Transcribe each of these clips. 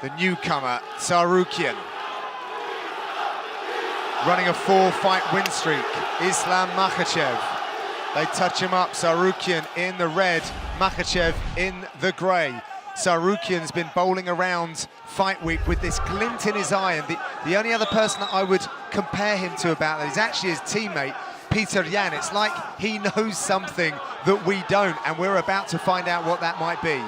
the newcomer, Tsarukyan. Running a 4-fight win streak, Islam Makhachev. They touch him up, Tsarukyan in the red, Makhachev in the grey. Tsarukyan's been bowling around fight week with this glint in his eye, and the only other person that I would compare him to about that is actually his teammate, Peter Yan. It's like he knows something that we don't, and we're about to find out what that might be.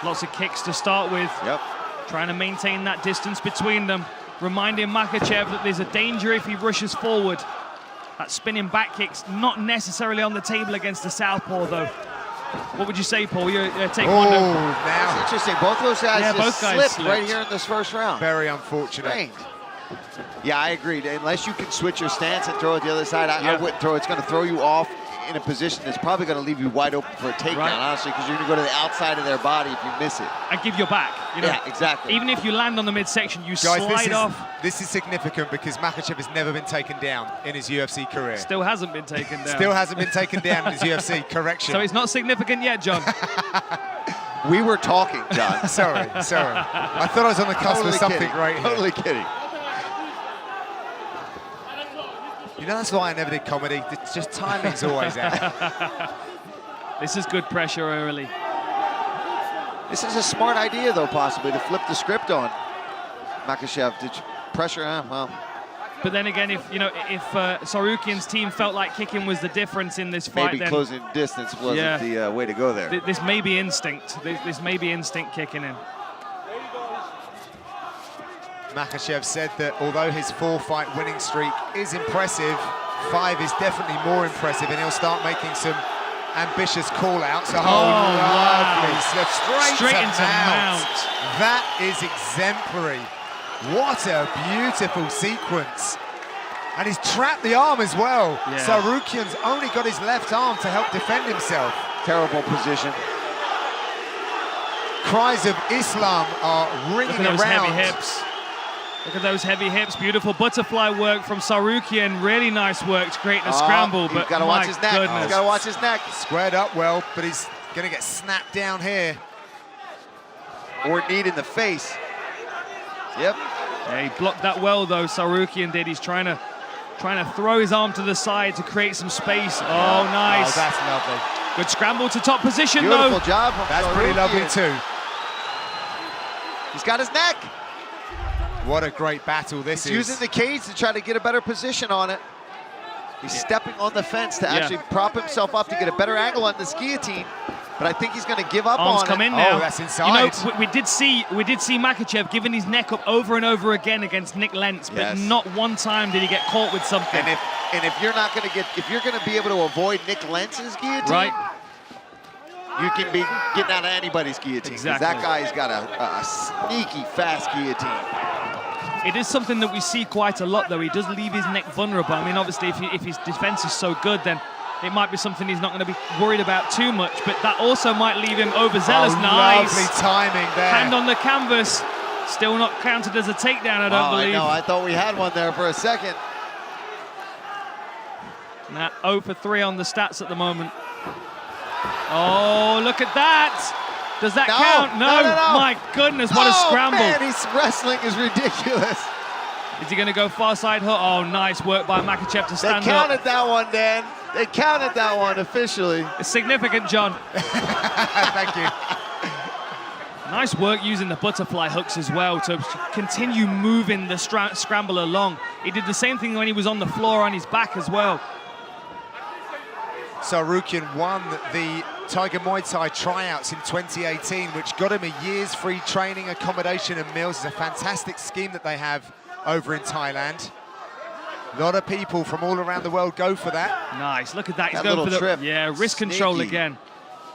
Lots of kicks to start with. Yep. Trying to maintain that distance between them. Reminding Makhachev that there's a danger if he rushes forward. That spinning back kick's not necessarily on the table against the southpaw, though. What would you say, Paul? You're taekwondo. Oh, now. That's interesting. Both those guys just slipped right here in this first round. Very unfortunate. Strange. Yeah, I agree. Unless you can switch your stance and throw it the other side, I wouldn't throw it. It's going to throw you off in a position that's probably going to leave you wide open for a takedown, honestly, because you're going to go to the outside of their body if you miss it. And give your back. You know, yeah, exactly. Even if you land on the midsection, you Guys, slide off. This is significant because Makhachev has never been taken down in his UFC career. Still hasn't been taken down. Still hasn't been taken down in his UFC, correction. So it's not significant yet, John. We were talking, John. sorry. I thought I was on the cusp of something right here. Totally kidding. You know, that's why I never did comedy. It's just timing's always out. This is good pressure early. This is a smart idea, though, possibly, to flip the script on Makhachev. Did you pressure him? Well. But then again, if Tsarukyan's team felt like kicking was the difference in this fight, maybe then closing distance wasn't the way to go there. This may be instinct. This may be instinct kicking in. Makhachev said that although his 4-fight winning streak is impressive, 5 is definitely more impressive, and he'll start making some ambitious call-outs. Oh, lovely. Wow. Straight into mount. That is exemplary. What a beautiful sequence. And he's trapped the arm as well. Yeah. Tsarukyan's only got his left arm to help defend himself. Terrible position. Cries of Islam are ringing Look at those around. heavy hips. Look at those heavy hips. Beautiful butterfly work from Tsarukyan. Really nice work to create a scramble. But got to watch his neck. Goodness. He's got to watch his neck. Squared up well, but he's going to get snapped down here. Or knee in the face. Yep. Yeah, he blocked that well though. Tsarukyan did. He's trying to throw his arm to the side to create some space. Oh, nice. Oh, that's lovely. Good scramble to top position Beautiful though. job. That's pretty lovely too. He's got his neck. What a great battle this is. He's using the cage to try to get a better position on it. He's stepping on the fence to actually prop himself up to get a better angle on this guillotine. But I think he's going to give up Arms on come it. in now. Oh, that's inside. You know, we did see Makhachev giving his neck up over and over again against Nick Lentz, but not one time did he get caught with something. And if you're not going to if you're going to be able to avoid Nick Lentz's guillotine, you can be getting out of anybody's guillotine. Exactly. That guy's got a sneaky fast guillotine. It is something that we see quite a lot, though. He does leave his neck vulnerable. I mean, obviously, if his defense is so good, then it might be something he's not going to be worried about too much. But that also might leave him overzealous. Oh, nice. Lovely timing there. Hand on the canvas. Still not counted as a takedown, I don't believe. I know. I thought we had one there for a second. Nah, 0 for 3 on the stats at the moment. Oh, look at that. Does that count? No. My goodness, what a scramble. Man, his wrestling is ridiculous. Is he going to go far side hook? Oh, nice work by Makhachev to stand up. They counted that one, Dan. They counted that one officially. It's significant, John. Thank you. Nice work using the butterfly hooks as well to continue moving the scramble along. He did the same thing when he was on the floor on his back as well. Tsarukyan won the Tiger Muay Thai tryouts in 2018, which got him a year's free training, accommodation and meals. It's a fantastic scheme that they have over in Thailand. A lot of people from all around the world go for that. Nice, look at that. He's going for the trip. wrist control again.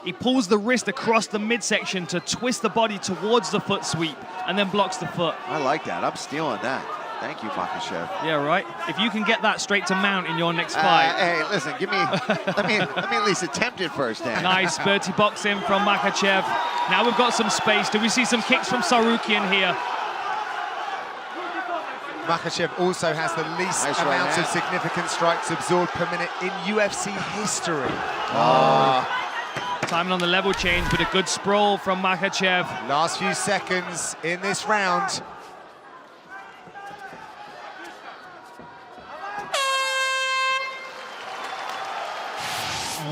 He pulls the wrist across the midsection to twist the body towards the foot sweep and then blocks the foot. I like that. I'm stealing that. Thank you, Makhachev. Yeah, right. If you can get that straight to mount in your next fight. Hey, listen, give me. let me at least attempt it first, Dan. Nice Bertie boxing from Makhachev. Now we've got some space. Do we see some kicks from Tsarukyan here? Makhachev also has the least amount of significant strikes absorbed per minute in UFC history. Timing on the level change, but a good sprawl from Makhachev. Last few seconds in this round.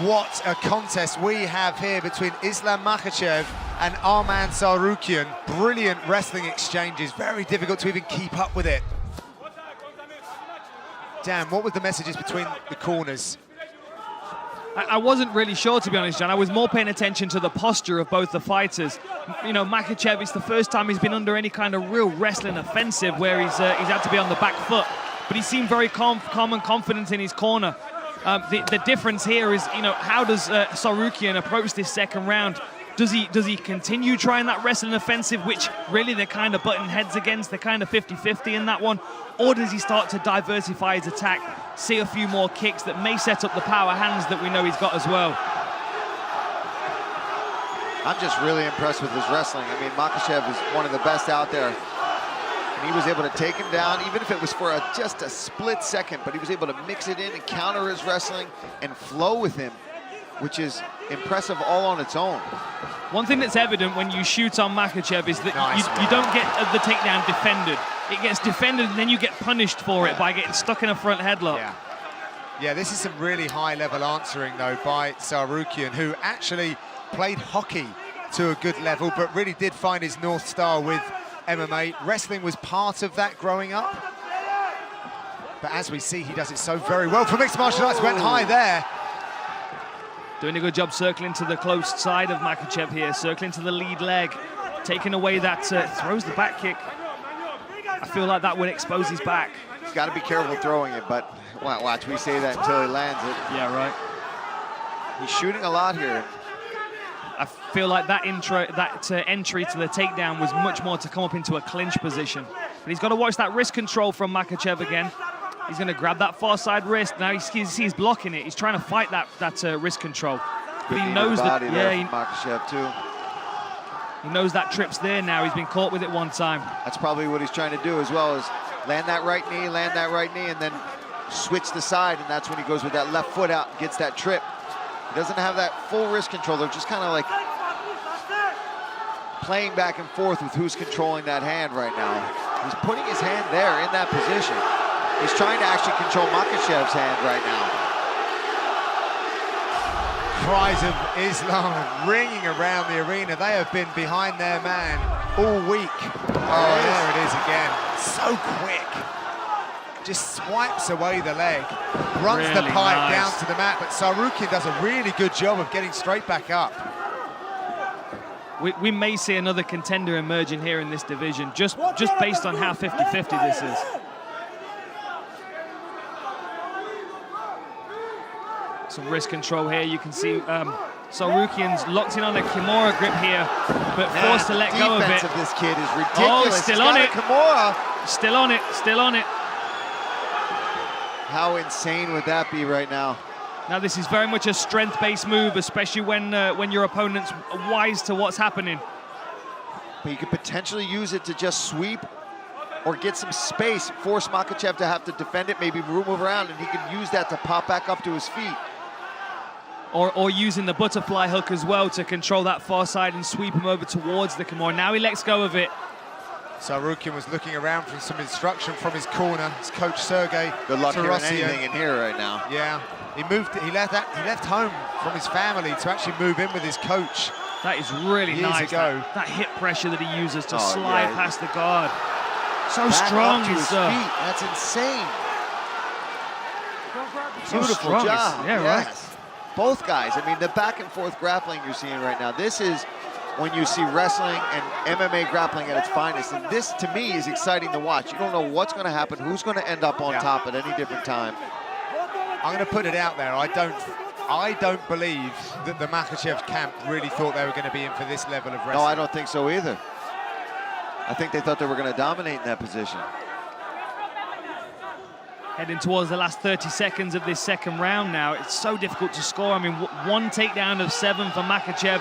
What a contest we have here between Islam Makhachev and Arman Tsarukyan. Brilliant wrestling exchanges, very difficult to even keep up with it. Dan, what were the messages between the corners? I wasn't really sure, to be honest, John. I was more paying attention to the posture of both the fighters. You know, Makhachev, it's the first time he's been under any kind of real wrestling offensive where he's had to be on the back foot. But he seemed very calm and confident in his corner. The difference here is, you know, how does Tsarukyan approach this second round? Does he continue trying that wrestling offensive, which really they're kind of butting heads against? They're kind of 50-50 in that one. Or does he start to diversify his attack, see a few more kicks that may set up the power hands that we know he's got as well? I'm just really impressed with his wrestling. I mean, Makhachev is one of the best out there. And he was able to take him down, even if it was for just a split second, but he was able to mix it in and counter his wrestling and flow with him, which is impressive all on its own. One thing that's evident when you shoot on Makhachev is that you don't get the takedown defended. It gets defended and then you get punished for it by getting stuck in a front headlock. Yeah, this is some really high-level answering, though, by Tsarukyan, who actually played hockey to a good level, but really did find his North Star with MMA. Wrestling was part of that growing up. But as we see, he does it so very well for mixed martial arts. Went high there. Doing a good job circling to the close side of Makhachev here, circling to the lead leg, taking away that, throws the back kick. I feel like that would expose his back. He's got to be careful throwing it, but watch, we say that until he lands it. Yeah, right. He's shooting a lot here. I feel like that entry to the takedown was much more to come up into a clinch position. But he's got to watch that wrist control from Makhachev again. He's going to grab that far side wrist. Now he's blocking it. He's trying to fight that wrist control. But he knows that. Yeah, Makhachev too. He knows that trip's there now. He's been caught with it one time. That's probably what he's trying to do as well, is land that right knee, and then switch the side, and that's when he goes with that left foot out and gets that trip. He doesn't have that full wrist control. They're just kind of like playing back and forth with who's controlling that hand right now. He's putting his hand there in that position. He's trying to actually control Makhachev's hand right now. Cries of Islam ringing around the arena. They have been behind their man all week. Oh, there it is again. So quick. Just swipes away the leg, runs really the pipe nice down to the mat, but Tsarukyan does a really good job of getting straight back up. We may see another contender emerging here in this division, just based on how 50-50 this is. Some wrist control here. You can see Tsarukyan's locked in on a Kimura grip here, but forced to let go of it. The defense of this kid is ridiculous. Oh, still on it. Kimura. Still on it, still on it. How insane would that be right now? Now this is very much a strength-based move, especially when your opponent's wise to what's happening. But you could potentially use it to just sweep or get some space, force Makhachev to have to defend it, maybe move around, and he can use that to pop back up to his feet. Or using the butterfly hook as well to control that far side and sweep him over towards the Kimura. Now he lets go of it. Tsarukyan was looking around for some instruction from his corner. His coach Sergey. Good luck hearing anything in here right now. Yeah, he left home from his family to actually move in with his coach. That is really nice. That hip pressure that he uses to slide past the guard. So back strong, his feet. That's insane. Beautiful job. Yeah, right. Both guys. I mean, the back and forth grappling you're seeing right now. This is when you see wrestling and MMA grappling at its finest. And this, to me, is exciting to watch. You don't know what's going to happen, who's going to end up on top at any different time. I'm going to put it out there. I don't believe that the Makhachev camp really thought they were going to be in for this level of wrestling. No, I don't think so either. I think they thought they were going to dominate in that position. Heading towards the last 30 seconds of this second round now. It's so difficult to score. I mean, one takedown of 7 for Makhachev.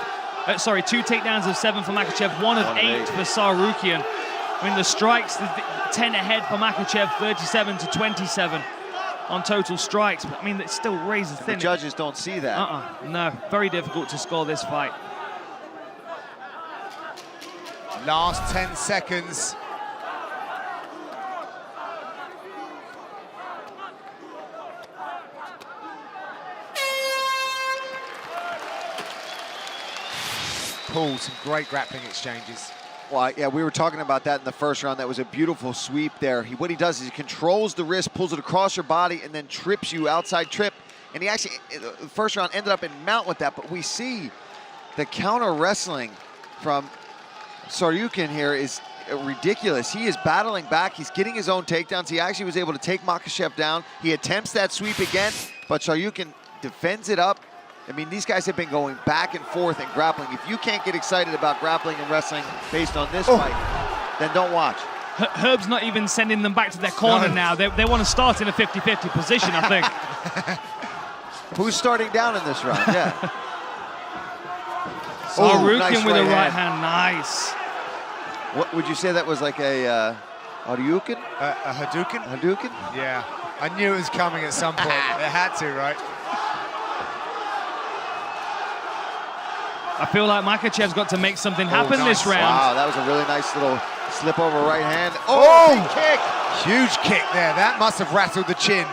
Sorry, 2 takedowns of 7 for Makhachev, 1 of 8 for Tsarukyan. I mean, the strikes, 10 ahead for Makhachev, 37-27. on total strikes, but I mean, it's still razor thin. The judges don't see that. No, very difficult to score this fight. Last 10 seconds. Paul, some great grappling exchanges. Well, yeah, we were talking about that in the first round. That was a beautiful sweep there. What he does is he controls the wrist, pulls it across your body, and then trips you, outside trip. And he actually, the first round, ended up in mount with that. But we see the counter wrestling from Tsarukyan here is ridiculous. He is battling back. He's getting his own takedowns. He actually was able to take Makhachev down. He attempts that sweep again, but Tsarukyan defends it up. I mean, these guys have been going back and forth and grappling. If you can't get excited about grappling and wrestling based on this fight, then don't watch. Herb's not even sending them back to their corner now. They want to start in a 50-50 position, I think. Who's starting down in this round? Yeah. Tsarukyan nice with a right right hand. hand, nice. What would you say that was, like a Hadouken? A Hadouken? Hadouken? Yeah. I knew it was coming at some point. It had to, right? I feel like Makhachev's got to make something happen nice. this round. Wow, that was a really nice little slip over right hand. Oh, big kick! Huge kick there. That must have rattled the chin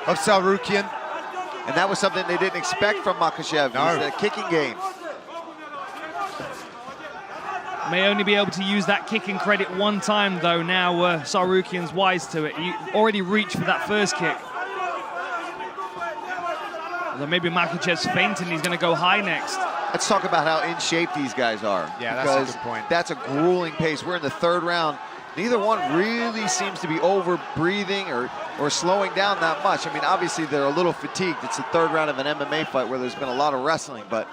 of Tsarukyan. And that was something they didn't expect from Makhachev. No. It was a kicking game. May only be able to use that kicking credit one time, though. Now Tsarukyan's wise to it. He already reached for that first kick. Although maybe Makhachev's fainting, he's going to go high next. Let's talk about how in shape these guys are. Yeah, that's a good point. That's a grueling pace. We're in the third round. Neither one really seems to be over-breathing or slowing down that much. I mean, obviously, they're a little fatigued. It's the third round of an MMA fight where there's been a lot of wrestling, but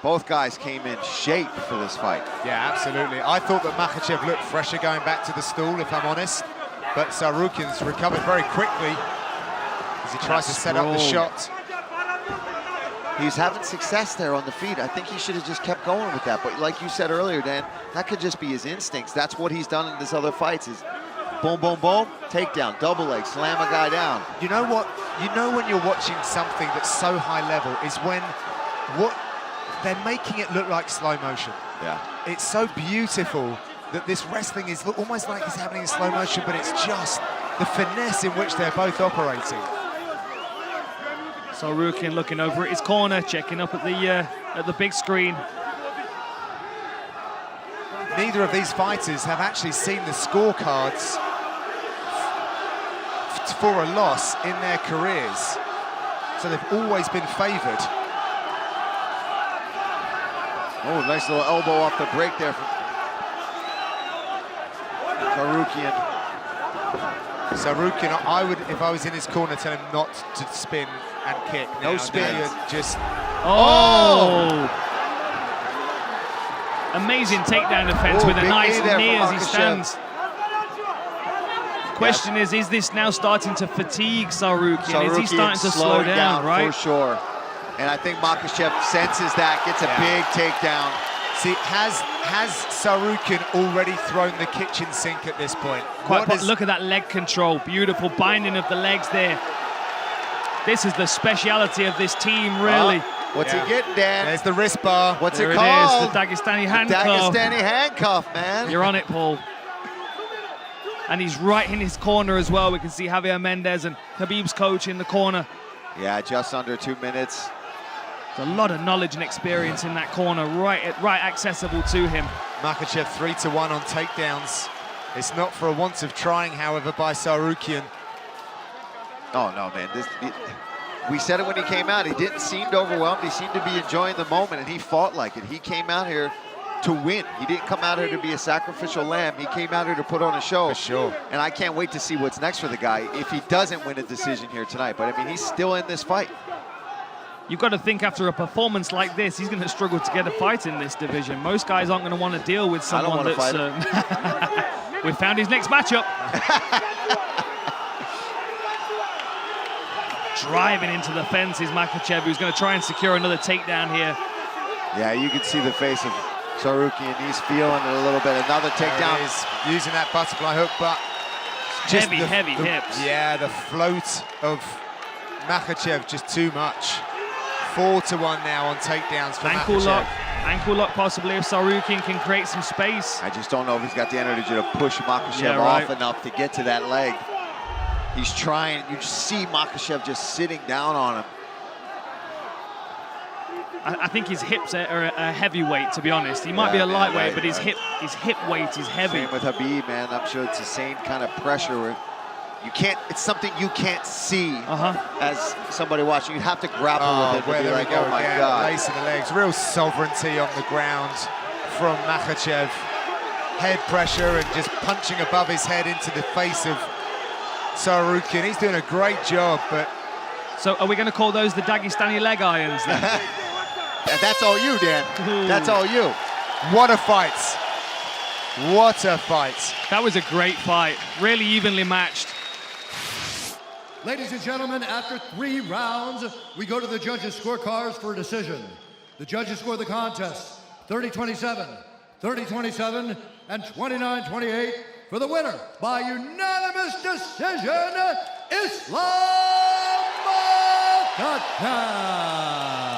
both guys came in shape for this fight. Yeah, absolutely. I thought that Makhachev looked fresher going back to the stool, if I'm honest. But Tsarukyan's recovered very quickly as he tries to set up the shot. He's having success there on the feet. I think he should have just kept going with that. But like you said earlier, Dan, that could just be his instincts. That's what he's done in his other fights is boom, boom, boom, takedown, double leg, slam a guy down. You know what? You know when you're watching something that's so high level is when they're making it look like slow motion. Yeah. It's so beautiful that this wrestling is almost like it's happening in slow motion, but it's just the finesse in which they're both operating. Tsarukyan looking over at his corner, checking up at the big screen. Neither of these fighters have actually seen the scorecards for a loss in their careers, so they've always been favoured. Oh, nice little elbow off the break there from Tsarukyan. Tsarukyan, I would, if I was in his corner, tell him not to spin and kick. No now, spin. Just. Oh! Amazing takedown defense with a nice knee as he stands. The question is this now starting to fatigue Tsarukyan? Is he starting to slow down, right? For sure. And I think Makhachev senses that, gets a big takedown. See, has Tsarukyan already thrown the kitchen sink at this point? Look at that leg control. Beautiful binding of the legs there. This is the speciality of this team, really. What's he getting, Dan? There's the wrist bar. What's there it called? Is, the Dagestani handcuff. Dagestani handcuff, man. You're on it, Paul. And he's right in his corner as well. We can see Javier Mendez and Khabib's coach in the corner. Yeah, just under 2 minutes. There's a lot of knowledge and experience in that corner, right accessible to him. Makhachev 3-1 on takedowns. It's not for a want of trying, however, by Tsarukyan. Oh, no, man. We said it when he came out. He didn't seem overwhelmed. He seemed to be enjoying the moment, and he fought like it. He came out here to win. He didn't come out here to be a sacrificial lamb. He came out here to put on a show. For sure. And I can't wait to see what's next for the guy if he doesn't win a decision here tonight. But, I mean, he's still in this fight. You've got to think after a performance like this, he's going to struggle to get a fight in this division. Most guys aren't going to want to deal with someone that's... We've found his next matchup. Driving into the fence is Makhachev, who's going to try and secure another takedown here. Yeah, you can see the face of Tsarukyan. He's feeling it a little bit. Another takedown. There it is, using that butterfly hook, but Just heavy hips. Yeah, the float of Makhachev just too much. 4-1 now on takedowns for Makhachev. Ankle lock possibly if Tsarukyan can create some space. I just don't know if he's got the energy to push Makhachev right. off enough to get to that leg. He's trying. You just see Makhachev just sitting down on him. I think his hips are a heavyweight, to be honest. He might be a lightweight, but his hip weight is heavy. Same with Khabib, man. I'm sure it's the same kind of pressure where you can't. It's something you can't see as somebody watching. You have to grapple with it. Where be like, go oh my again, God. lacing the legs. Real sovereignty on the ground from Makhachev. Head pressure and just punching above his head into the face of Tsarukyan. He's doing a great job, but... So are we going to call those the Dagestani leg irons then? That's all you, Dan. Ooh. That's all you. What a fight. What a fight. That was a great fight. Really evenly matched. Ladies and gentlemen, after 3 rounds, we go to the judges' scorecards for a decision. The judges score the contest 30-27, 30-27, and 29-28 for the winner by unanimous decision, Islam Makhachev.